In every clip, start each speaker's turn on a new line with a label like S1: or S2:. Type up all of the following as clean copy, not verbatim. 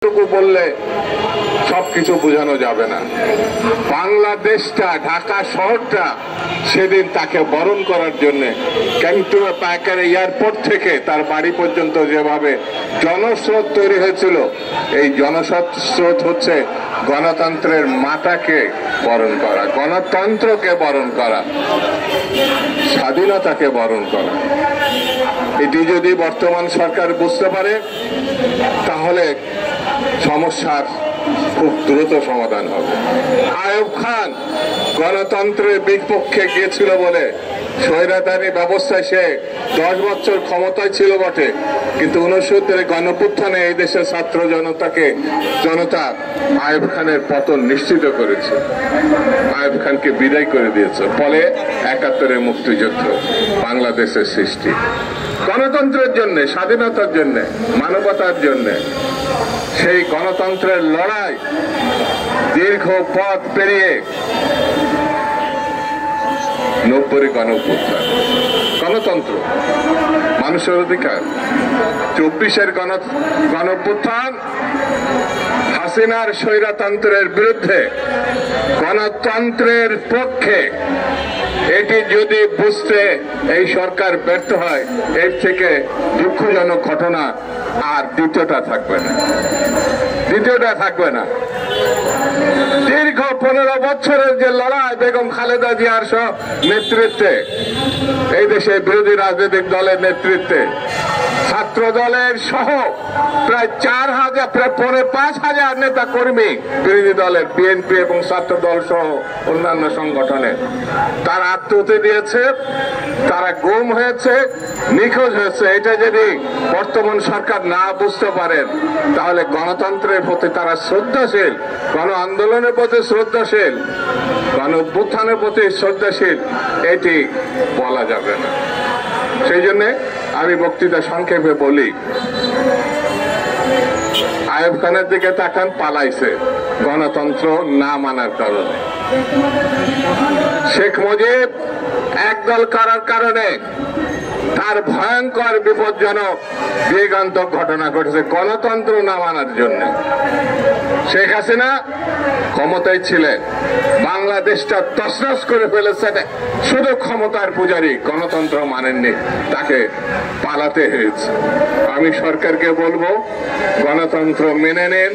S1: টুকু বললে সবকিছু বোঝানো যাবে না। বাংলাদেশটা, ঢাকা শহরটা সেদিন তাকে বরণ করার জন্য ক্যান্টনমেন্ট পাইকারি এয়ারপোর্ট থেকে তার বাড়ি পর্যন্ত যেভাবে জনস্রোত তৈরি হয়েছিল, এই জনস্রোত হচ্ছে গণতন্ত্রের মাতাকে বরণ করা, গণতন্ত্রকে বরণ করা, স্বাধীনতাকে বরণ করা। এটি যদি বর্তমান সরকার বুঝতে পারে তাহলে সমস্যার খুব দ্রুত সমাধান হবে। আইয়ুব খান গণতন্ত্রের বিপক্ষে গিয়েছিল বলে স্বৈরাচারী ব্যবস্থায় সে 10 বছর ক্ষমতায় ছিল বটে, কিন্তু 69 গণঅভ্যুত্থানে এই দেশের ছাত্র জনতা আইয়ুব খানের পতন নিশ্চিত করেছে, আইয়ুব খানকে বিদায় করে দিয়েছে। ফলে 71 মুক্তিযুদ্ধ, বাংলাদেশের সৃষ্টি, গণতন্ত্রের জন্য, স্বাধীনতার জন্য, মানবতার জন্য। সেই গণতন্ত্রের লড়াই দীর্ঘ পথ পেরিয়ে 90 গণঅভ্যুত্থান, গণতন্ত্র, মানুষের অধিকার, 24 গণঅভ্যুত্থান, হাসিনার স্বৈরতন্ত্রের বিরুদ্ধে, গণতন্ত্রের পক্ষে। এটি যদি বুঝতে এই সরকার ব্যর্থ হয়, এর থেকে দুঃখজনক ঘটনা আর দ্বিতীয়টা থাকবে না। দীর্ঘ 15 বছরের যে লড়াই বেগম খালেদা জিয়ার নেতৃত্বে, এই দেশে বিরোধী রাজনৈতিক দলের নেতৃত্বে, ছাত্র দলের সহ প্রায় 4,000, প্রায় 5,000 নেতা কর্মী বিরোধী দলের, বিএনপি এবং ছাত্র দল সহ অন্যান্য সংগঠনে, তারা আত্মহত্যা দিয়েছে, তারা গুম হয়েছে, নিখোঁজ হয়েছে। এটা যদি বর্তমান সরকার না বুঝতে পারেন তাহলে গণতন্ত্রের প্রতি তারা শ্রদ্ধাশীল, গণ আন্দোলনের প্রতি শ্রদ্ধাশীল, গণ অভ্যুত্থানের প্রতি শ্রদ্ধাশীল, এটি বলা যাবে না। সেই জন্য আমি বক্তৃতা সংক্ষেপে বলি, আইয়ুব খানের দিকে তাকান, পালাইছে গণতন্ত্র না মানার কারণে। শেখ মুজিব একদল করার কারণে তার ভয়ঙ্কর বিপজ্জনক দিগান্তক ঘটনা ঘটেছে গণতন্ত্র না মানার জন্য। শেখ হাসিনা ক্ষমতায় ছিলেন, বাংলাদেশটা তছনছ করে ফেলেছেন শুধু ক্ষমতার পূজারী, গণতন্ত্র মানেননি, তাকে পালাতে হয়েছে। আমি সরকারকে বলবো, গণতন্ত্র মেনে নিন,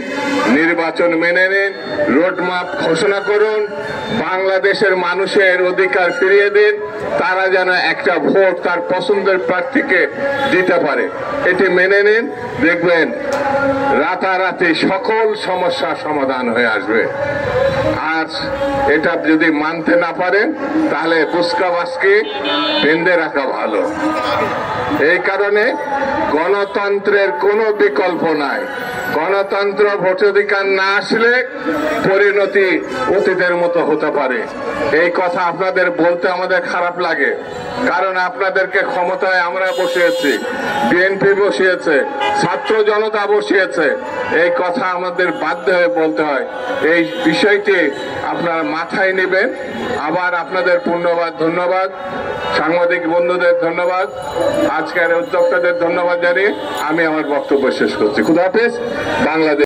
S1: নির্বাচন মেনে নিন, রোডম্যাপ ঘোষণা করুন, বাংলাদেশের মানুষের অধিকার ফিরিয়ে দিন, তারা যেন একটা ভোট তার পছন্দের প্রার্থীকে দিতে পারে। এটি মেনে নিন, দেখবেন রাতারাতি সকল সমস্যার সমাধান হয়ে আসবে। আর এটা যদি মানতে না পারেন তাহলে বুসকাবাসকে বেঁধে রাখা ভালো। এই কারণে গণতন্ত্রের কোনো বিকল্প নাই। গণতন্ত্র, ভোটাধিকার না আসলে পরিণতি অতীতের মতো হতে পারে। এই কথা আপনাদের বলতে আমাদের খারাপ লাগে, কারণ আপনাদেরকে ক্ষমতায় আমরা বসিয়েছি, বিএনপি বসিয়েছে, ছাত্র জনতা বসিয়েছে। এই কথা আমাদের বাধ্য হয়ে বলতে হয়। এই বিষয়টি আপনারা মাথায় নেবেন। আবার আপনাদের ধন্যবাদ, সাংবাদিক বন্ধুদের ধন্যবাদ, আজকের উদ্যোক্তাদের ধন্যবাদ জানিয়ে আমি আমার বক্তব্য শেষ করছি। খুদা হাফেজ। বাংলাদেশ।